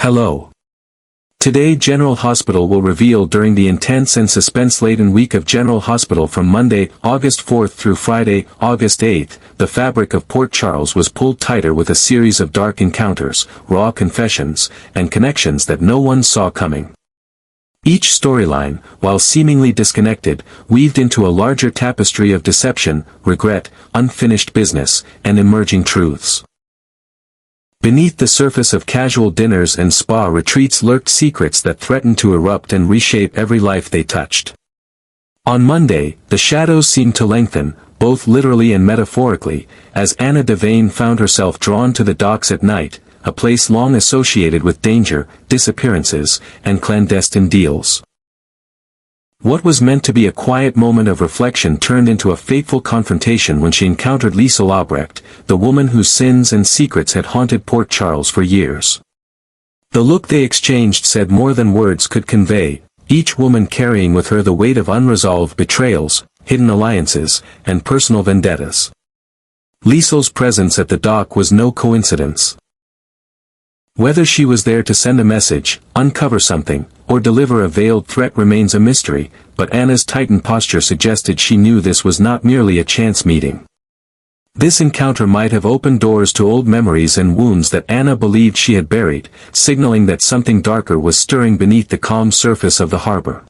Hello. Today General Hospital will reveal during the intense and suspense-laden week of General Hospital from Monday, August 4th through Friday, August 8th, the fabric of Port Charles was pulled tighter with a series of dark encounters, raw confessions, and connections that no one saw coming. Each storyline, while seemingly disconnected, weaved into a larger tapestry of deception, regret, unfinished business, and emerging truths. Beneath the surface of casual dinners and spa retreats lurked secrets that threatened to erupt and reshape every life they touched. On Monday, the shadows seemed to lengthen, both literally and metaphorically, as Anna Devane found herself drawn to the docks at night, a place long associated with danger, disappearances, and clandestine deals. What was meant to be a quiet moment of reflection turned into a fateful confrontation when she encountered Liesl Albrecht, the woman whose sins and secrets had haunted Port Charles for years. The look they exchanged said more than words could convey, each woman carrying with her the weight of unresolved betrayals, hidden alliances, and personal vendettas. Liesl's presence at the dock was no coincidence. Whether she was there to send a message, uncover something, or deliver a veiled threat remains a mystery, but Anna's tightened posture suggested she knew this was not merely a chance meeting. This encounter might have opened doors to old memories and wounds that Anna believed she had buried, signaling that something darker was stirring beneath the calm surface of the harbor.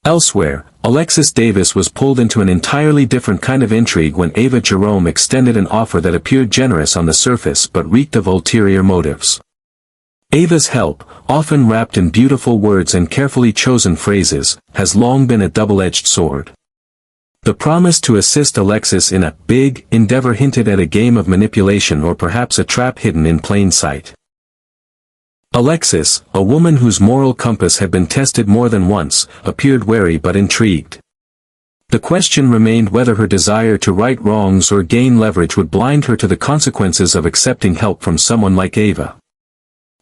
Elsewhere, Alexis Davis was pulled into an entirely different kind of intrigue when Ava Jerome extended an offer that appeared generous on the surface but reeked of ulterior motives. Ava's help, often wrapped in beautiful words and carefully chosen phrases, has long been a double-edged sword. The promise to assist Alexis in a big endeavor hinted at a game of manipulation or perhaps a trap hidden in plain sight. Alexis, a woman whose moral compass had been tested more than once, appeared wary but intrigued. The question remained whether her desire to right wrongs or gain leverage would blind her to the consequences of accepting help from someone like Ava.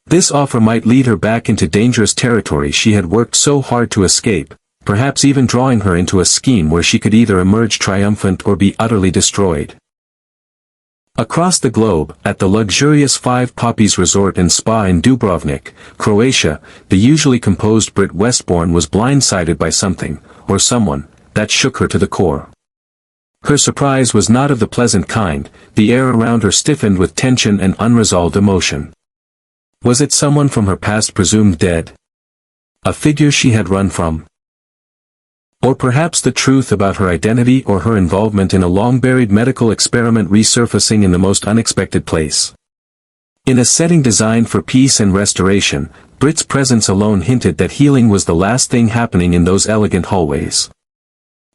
This offer might lead her back into dangerous territory she had worked so hard to escape, perhaps even drawing her into a scheme where she could either emerge triumphant or be utterly destroyed. Across the globe, at the luxurious Five Poppies Resort and Spa in Dubrovnik, Croatia, the usually composed Britt Westbourne was blindsided by something, or someone, that shook her to the core. Her surprise was not of the pleasant kind, the air around her stiffened with tension and unresolved emotion. Was it someone from her past presumed dead? A figure she had run from? Or perhaps the truth about her identity or her involvement in a long-buried medical experiment resurfacing in the most unexpected place. In a setting designed for peace and restoration, Britt's presence alone hinted that healing was the last thing happening in those elegant hallways.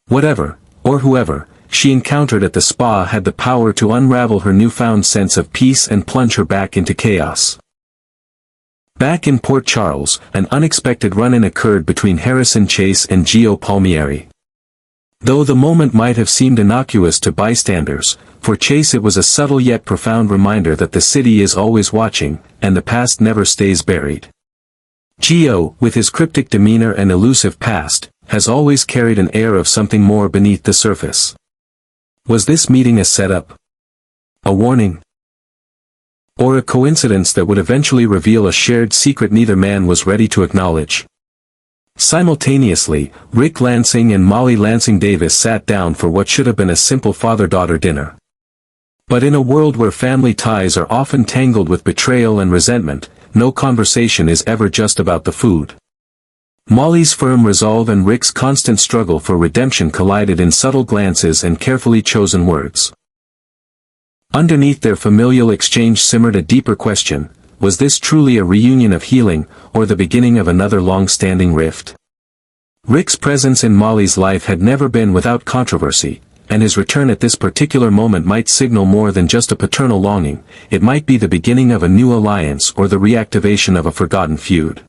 Whatever, or whoever, she encountered at the spa had the power to unravel her newfound sense of peace and plunge her back into chaos. Back in Port Charles, an unexpected run-in occurred between Harrison Chase and Gio Palmieri. Though the moment might have seemed innocuous to bystanders, for Chase it was a subtle yet profound reminder that the city is always watching, and the past never stays buried. Gio, with his cryptic demeanor and elusive past, has always carried an air of something more beneath the surface. Was this meeting a setup? A warning? Or a coincidence that would eventually reveal a shared secret neither man was ready to acknowledge? Simultaneously, Rick Lansing and Molly Lansing Davis sat down for what should have been a simple father-daughter dinner. But in a world where family ties are often tangled with betrayal and resentment, no conversation is ever just about the food. Molly's firm resolve and Rick's constant struggle for redemption collided in subtle glances and carefully chosen words. Underneath their familial exchange simmered a deeper question: was this truly a reunion of healing, or the beginning of another long-standing rift? Rick's presence in Molly's life had never been without controversy, and his return at this particular moment might signal more than just a paternal longing. It might be the beginning of a new alliance or the reactivation of a forgotten feud.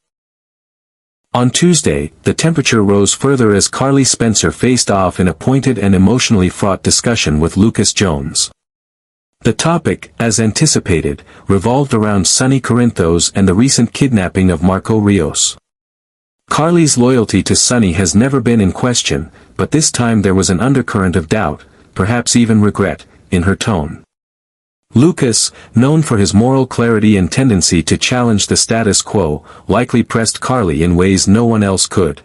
On Tuesday, the temperature rose further as Carly Spencer faced off in a pointed and emotionally fraught discussion with Lucas Jones. The topic, as anticipated, revolved around Sonny Corinthos and the recent kidnapping of Marco Rios. Carly's loyalty to Sonny has never been in question, but this time there was an undercurrent of doubt, perhaps even regret, in her tone. Lucas, known for his moral clarity and tendency to challenge the status quo, likely pressed Carly in ways no one else could.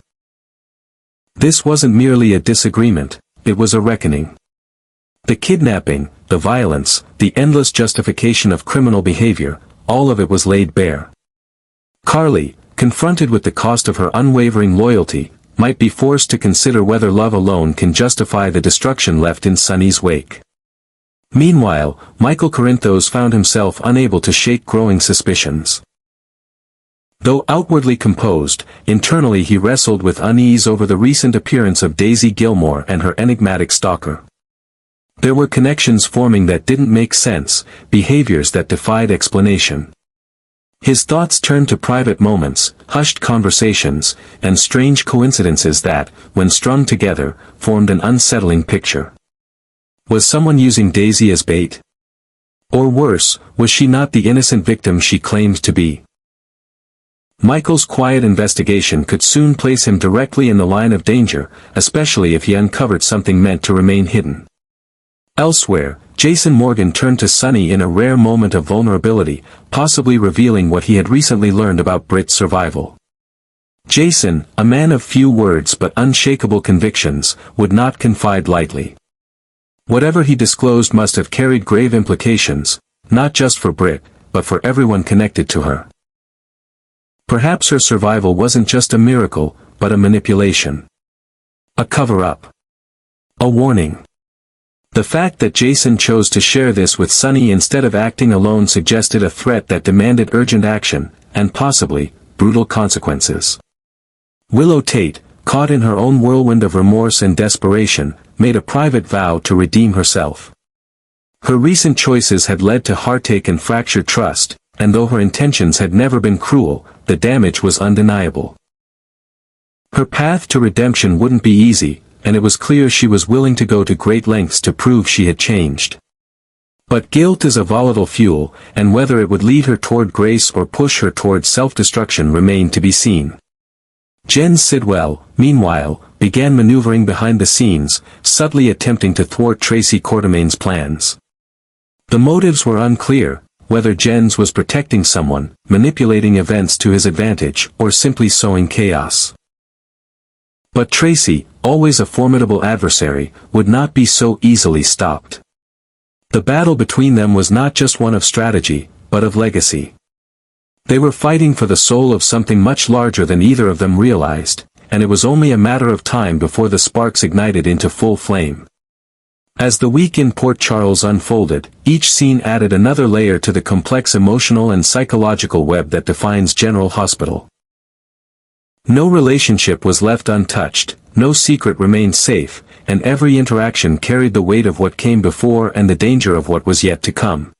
This wasn't merely a disagreement, it was a reckoning. The kidnapping, the violence, the endless justification of criminal behavior, all of it was laid bare. Carly, confronted with the cost of her unwavering loyalty, might be forced to consider whether love alone can justify the destruction left in Sonny's wake. Meanwhile, Michael Corinthos found himself unable to shake growing suspicions. Though outwardly composed, internally he wrestled with unease over the recent appearance of Daisy Gilmore and her enigmatic stalker. There were connections forming that didn't make sense, behaviors that defied explanation. His thoughts turned to private moments, hushed conversations, and strange coincidences that, when strung together, formed an unsettling picture. Was someone using Daisy as bait? Or worse, was she not the innocent victim she claimed to be? Michael's quiet investigation could soon place him directly in the line of danger, especially if he uncovered something meant to remain hidden. Elsewhere, Jason Morgan turned to Sonny in a rare moment of vulnerability, possibly revealing what he had recently learned about Britt's survival. Jason, a man of few words but unshakable convictions, would not confide lightly. Whatever he disclosed must have carried grave implications, not just for Britt, but for everyone connected to her. Perhaps her survival wasn't just a miracle, but a manipulation. A cover-up. A warning. The fact that Jason chose to share this with Sonny instead of acting alone suggested a threat that demanded urgent action, and possibly, brutal consequences. Willow Tate, caught in her own whirlwind of remorse and desperation, made a private vow to redeem herself. Her recent choices had led to heartache and fractured trust, and though her intentions had never been cruel, the damage was undeniable. Her path to redemption wouldn't be easy, and it was clear she was willing to go to great lengths to prove she had changed. But guilt is a volatile fuel, and whether it would lead her toward grace or push her toward self-destruction remained to be seen. Jen Sidwell, meanwhile, began maneuvering behind the scenes, subtly attempting to thwart Tracy Quartermain's plans. The motives were unclear, whether Jens was protecting someone, manipulating events to his advantage, or simply sowing chaos. But Tracy, always a formidable adversary, would not be so easily stopped. The battle between them was not just one of strategy, but of legacy. They were fighting for the soul of something much larger than either of them realized, and it was only a matter of time before the sparks ignited into full flame. As the week in Port Charles unfolded, each scene added another layer to the complex emotional and psychological web that defines General Hospital. No relationship was left untouched, no secret remained safe, and every interaction carried the weight of what came before and the danger of what was yet to come.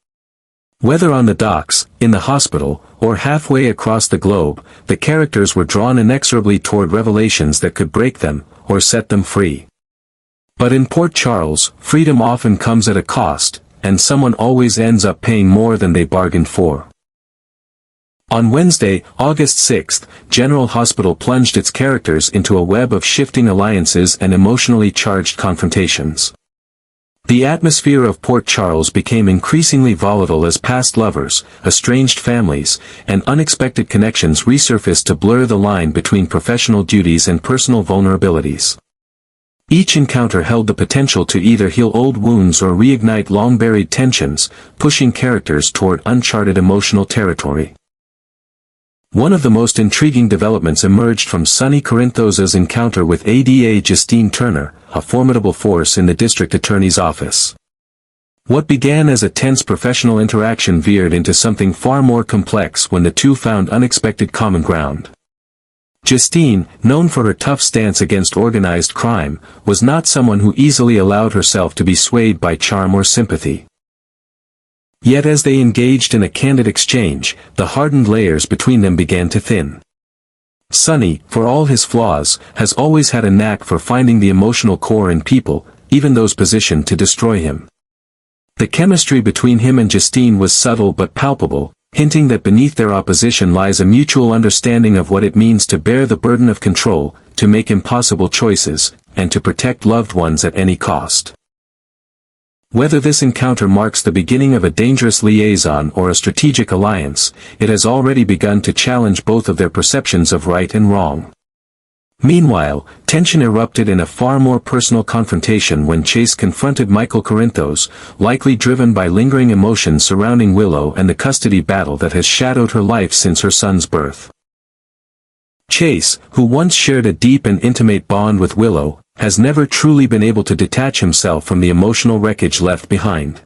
Whether on the docks, in the hospital, or halfway across the globe, the characters were drawn inexorably toward revelations that could break them, or set them free. But in Port Charles, freedom often comes at a cost, and someone always ends up paying more than they bargained for. On Wednesday, August 6th, General Hospital plunged its characters into a web of shifting alliances and emotionally charged confrontations. The atmosphere of Port Charles became increasingly volatile as past lovers, estranged families, and unexpected connections resurfaced to blur the line between professional duties and personal vulnerabilities. Each encounter held the potential to either heal old wounds or reignite long-buried tensions, pushing characters toward uncharted emotional territory. One of the most intriguing developments emerged from Sonny Corinthos' encounter with ADA Justine Turner, a formidable force in the district attorney's office. What began as a tense professional interaction veered into something far more complex when the two found unexpected common ground. Justine, known for her tough stance against organized crime, was not someone who easily allowed herself to be swayed by charm or sympathy. Yet as they engaged in a candid exchange, the hardened layers between them began to thin. Sonny, for all his flaws, has always had a knack for finding the emotional core in people, even those positioned to destroy him. The chemistry between him and Justine was subtle but palpable, hinting that beneath their opposition lies a mutual understanding of what it means to bear the burden of control, to make impossible choices, and to protect loved ones at any cost. Whether this encounter marks the beginning of a dangerous liaison or a strategic alliance, it has already begun to challenge both of their perceptions of right and wrong. Meanwhile, tension erupted in a far more personal confrontation when Chase confronted Michael Corinthos, likely driven by lingering emotions surrounding Willow and the custody battle that has shadowed her life since her son's birth. Chase, who once shared a deep and intimate bond with Willow, has never truly been able to detach himself from the emotional wreckage left behind.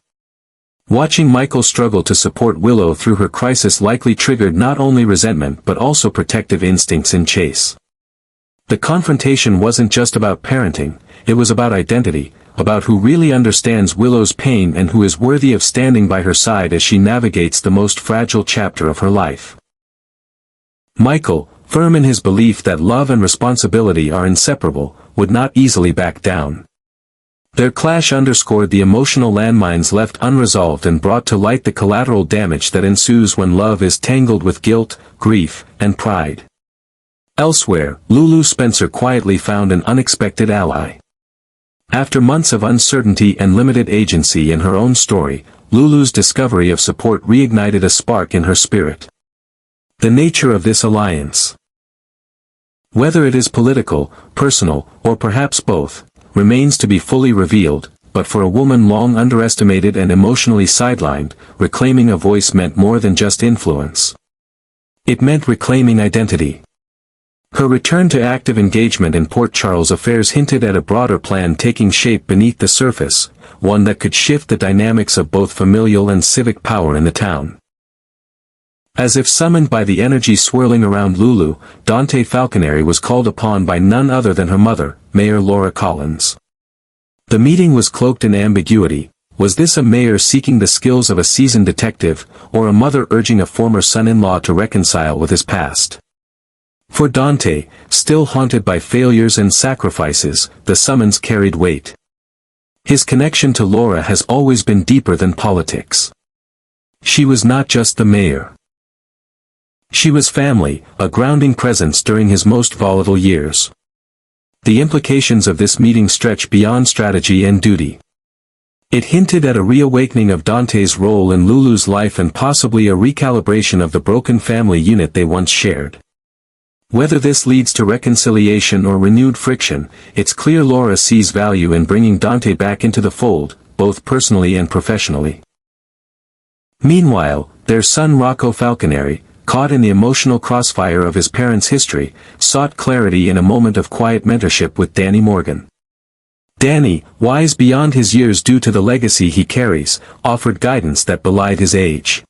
Watching Michael struggle to support Willow through her crisis likely triggered not only resentment but also protective instincts in Chase. The confrontation wasn't just about parenting, it was about identity, about who really understands Willow's pain and who is worthy of standing by her side as she navigates the most fragile chapter of her life. Michael, firm in his belief that love and responsibility are inseparable, would not easily back down. Their clash underscored the emotional landmines left unresolved and brought to light the collateral damage that ensues when love is tangled with guilt, grief, and pride. Elsewhere, Lulu Spencer quietly found an unexpected ally. After months of uncertainty and limited agency in her own story, Lulu's discovery of support reignited a spark in her spirit. The nature of this alliance, whether it is political, personal, or perhaps both, remains to be fully revealed, but for a woman long underestimated and emotionally sidelined, reclaiming a voice meant more than just influence. It meant reclaiming identity. Her return to active engagement in Port Charles affairs hinted at a broader plan taking shape beneath the surface, one that could shift the dynamics of both familial and civic power in the town. As if summoned by the energy swirling around Lulu, Dante Falconeri was called upon by none other than her mother, Mayor Laura Collins. The meeting was cloaked in ambiguity. Was this a mayor seeking the skills of a seasoned detective, or a mother urging a former son-in-law to reconcile with his past? For Dante, still haunted by failures and sacrifices, the summons carried weight. His connection to Laura has always been deeper than politics. She was not just the mayor. She was family, a grounding presence during his most volatile years. The implications of this meeting stretch beyond strategy and duty. It hinted at a reawakening of Dante's role in Lulu's life and possibly a recalibration of the broken family unit they once shared. Whether this leads to reconciliation or renewed friction, it's clear Laura sees value in bringing Dante back into the fold, both personally and professionally. Meanwhile, their son Rocco Falconeri, caught in the emotional crossfire of his parents' history, sought clarity in a moment of quiet mentorship with Danny Morgan. Danny, wise beyond his years due to the legacy he carries, offered guidance that belied his age.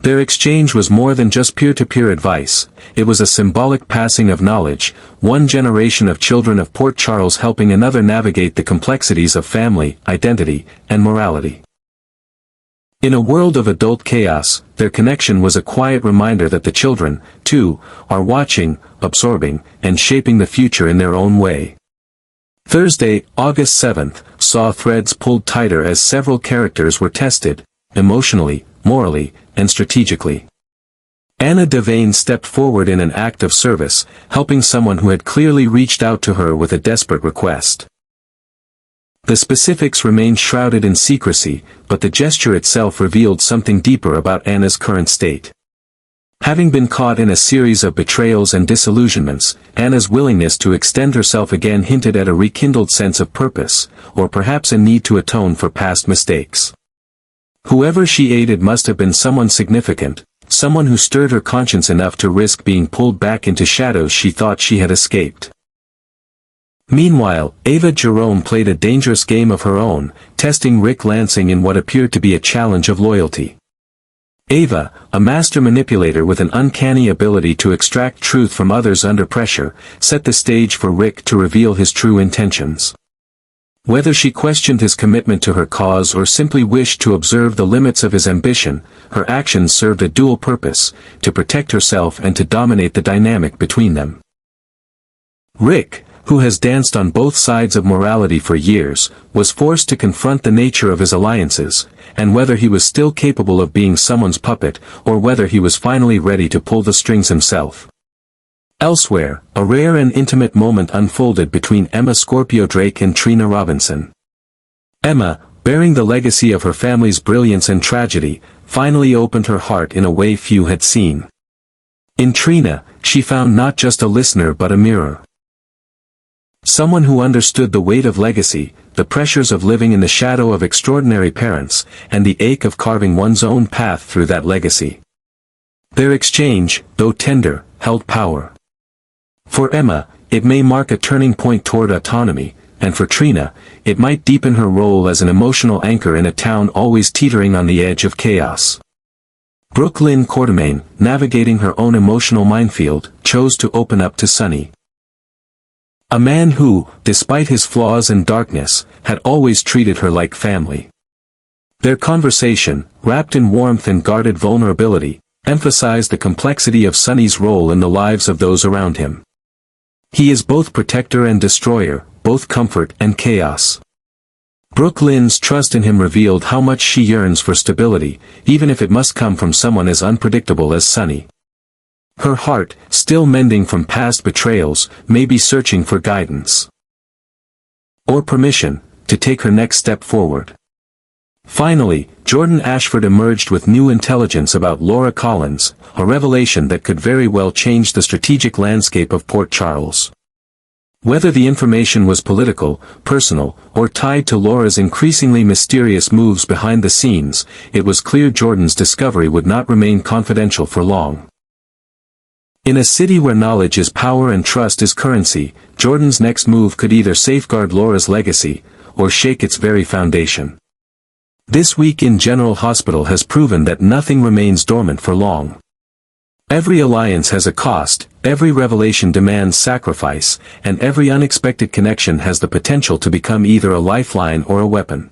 Their exchange was more than just peer-to-peer advice, it was a symbolic passing of knowledge, one generation of children of Port Charles helping another navigate the complexities of family, identity, and morality. In a world of adult chaos, their connection was a quiet reminder that the children, too, are watching, absorbing, and shaping the future in their own way. Thursday, August 7th, saw threads pulled tighter as several characters were tested, emotionally, morally, and strategically. Anna Devane stepped forward in an act of service, helping someone who had clearly reached out to her with a desperate request. The specifics remained shrouded in secrecy, but the gesture itself revealed something deeper about Anna's current state. Having been caught in a series of betrayals and disillusionments, Anna's willingness to extend herself again hinted at a rekindled sense of purpose, or perhaps a need to atone for past mistakes. Whoever she aided must have been someone significant, someone who stirred her conscience enough to risk being pulled back into shadows she thought she had escaped. Meanwhile, Ava Jerome played a dangerous game of her own, testing Rick Lansing in what appeared to be a challenge of loyalty. Ava, a master manipulator with an uncanny ability to extract truth from others under pressure, set the stage for Rick to reveal his true intentions. Whether she questioned his commitment to her cause or simply wished to observe the limits of his ambition, her actions served a dual purpose, to protect herself and to dominate the dynamic between them. Rick, who has danced on both sides of morality for years, was forced to confront the nature of his alliances, and whether he was still capable of being someone's puppet, or whether he was finally ready to pull the strings himself. Elsewhere, a rare and intimate moment unfolded between Emma Scorpio Drake and Trina Robinson. Emma, bearing the legacy of her family's brilliance and tragedy, finally opened her heart in a way few had seen. In Trina, she found not just a listener but a mirror. Someone who understood the weight of legacy, the pressures of living in the shadow of extraordinary parents, and the ache of carving one's own path through that legacy. Their exchange, though tender, held power. For Emma, it may mark a turning point toward autonomy, and for Trina, it might deepen her role as an emotional anchor in a town always teetering on the edge of chaos. Brooke Lynn Quartermain, navigating her own emotional minefield, chose to open up to Sonny. A man who, despite his flaws and darkness, had always treated her like family. Their conversation, wrapped in warmth and guarded vulnerability, emphasized the complexity of Sonny's role in the lives of those around him. He is both protector and destroyer, both comfort and chaos. Brooke Lynn's trust in him revealed how much she yearns for stability, even if it must come from someone as unpredictable as Sonny. Her heart, still mending from past betrayals, may be searching for guidance. Or permission, to take her next step forward. Finally, Jordan Ashford emerged with new intelligence about Laura Collins, a revelation that could very well change the strategic landscape of Port Charles. Whether the information was political, personal, or tied to Laura's increasingly mysterious moves behind the scenes, it was clear Jordan's discovery would not remain confidential for long. In a city where knowledge is power and trust is currency, Jordan's next move could either safeguard Laura's legacy, or shake its very foundation. This week in General Hospital has proven that nothing remains dormant for long. Every alliance has a cost, every revelation demands sacrifice, and every unexpected connection has the potential to become either a lifeline or a weapon.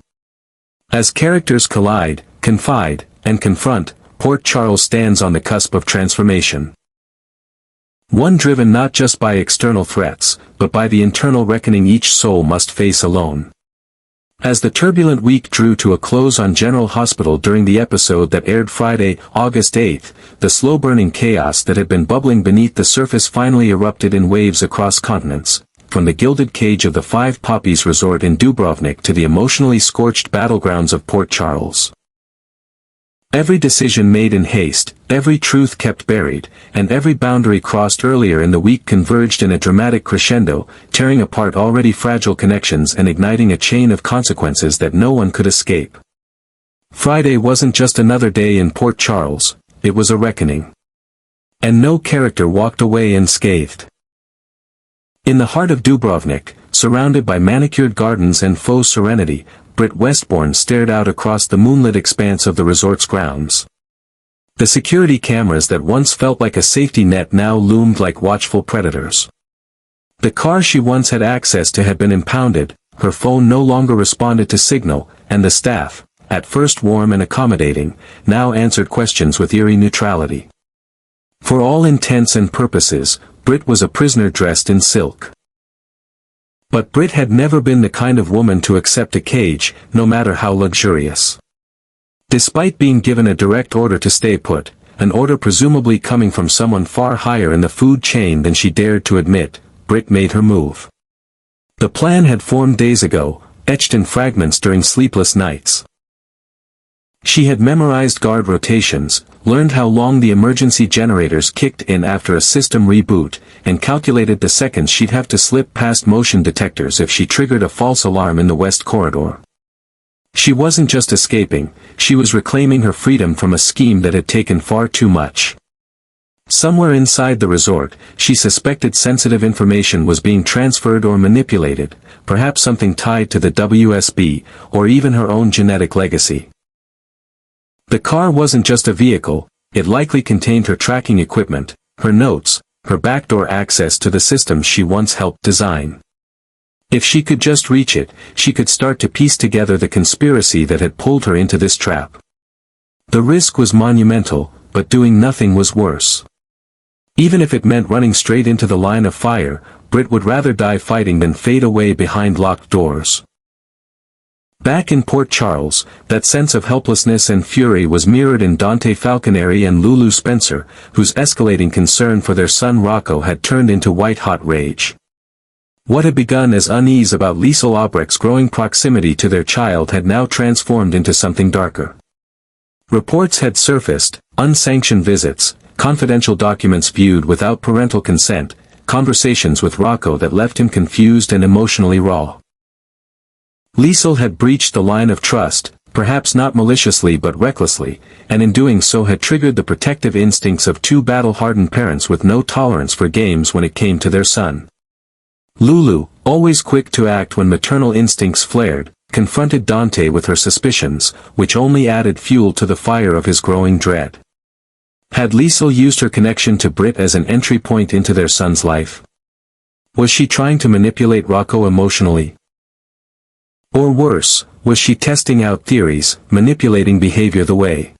As characters collide, confide, and confront, Port Charles stands on the cusp of transformation. One driven not just by external threats, but by the internal reckoning each soul must face alone. As the turbulent week drew to a close on General Hospital during the episode that aired Friday, August 8, the slow-burning chaos that had been bubbling beneath the surface finally erupted in waves across continents, from the gilded cage of the Five Poppies Resort in Dubrovnik to the emotionally scorched battlegrounds of Port Charles. Every decision made in haste, every truth kept buried, and every boundary crossed earlier in the week converged in a dramatic crescendo, tearing apart already fragile connections and igniting a chain of consequences that no one could escape. Friday wasn't just another day in Port Charles, it was a reckoning. And no character walked away unscathed. In the heart of Dubrovnik, surrounded by manicured gardens and faux serenity, Britt Westbourne stared out across the moonlit expanse of the resort's grounds. The security cameras that once felt like a safety net now loomed like watchful predators. The car she once had access to had been impounded, her phone no longer responded to signal, and the staff, at first warm and accommodating, now answered questions with eerie neutrality. For all intents and purposes, Britt was a prisoner dressed in silk. But Britt had never been the kind of woman to accept a cage, no matter how luxurious. Despite being given a direct order to stay put, an order presumably coming from someone far higher in the food chain than she dared to admit, Britt made her move. The plan had formed days ago, etched in fragments during sleepless nights. She had memorized guard rotations, learned how long the emergency generators kicked in after a system reboot, and calculated the seconds she'd have to slip past motion detectors if she triggered a false alarm in the West Corridor. She wasn't just escaping, she was reclaiming her freedom from a scheme that had taken far too much. Somewhere inside the resort, she suspected sensitive information was being transferred or manipulated, perhaps something tied to the WSB, or even her own genetic legacy. The car wasn't just a vehicle, it likely contained her tracking equipment, her notes, her backdoor access to the systems she once helped design. If she could just reach it, she could start to piece together the conspiracy that had pulled her into this trap. The risk was monumental, but doing nothing was worse. Even if it meant running straight into the line of fire, Britt would rather die fighting than fade away behind locked doors. Back in Port Charles, that sense of helplessness and fury was mirrored in Dante Falconeri and Lulu Spencer, whose escalating concern for their son Rocco had turned into white-hot rage. What had begun as unease about Liesel Albrecht's growing proximity to their child had now transformed into something darker. Reports had surfaced, unsanctioned visits, confidential documents viewed without parental consent, conversations with Rocco that left him confused and emotionally raw. Liesel had breached the line of trust, perhaps not maliciously but recklessly, and in doing so had triggered the protective instincts of two battle-hardened parents with no tolerance for games when it came to their son. Lulu, always quick to act when maternal instincts flared, confronted Dante with her suspicions, which only added fuel to the fire of his growing dread. Had Liesel used her connection to Britt as an entry point into their son's life? Was she trying to manipulate Rocco emotionally? Or worse, was she testing out theories, manipulating behavior the way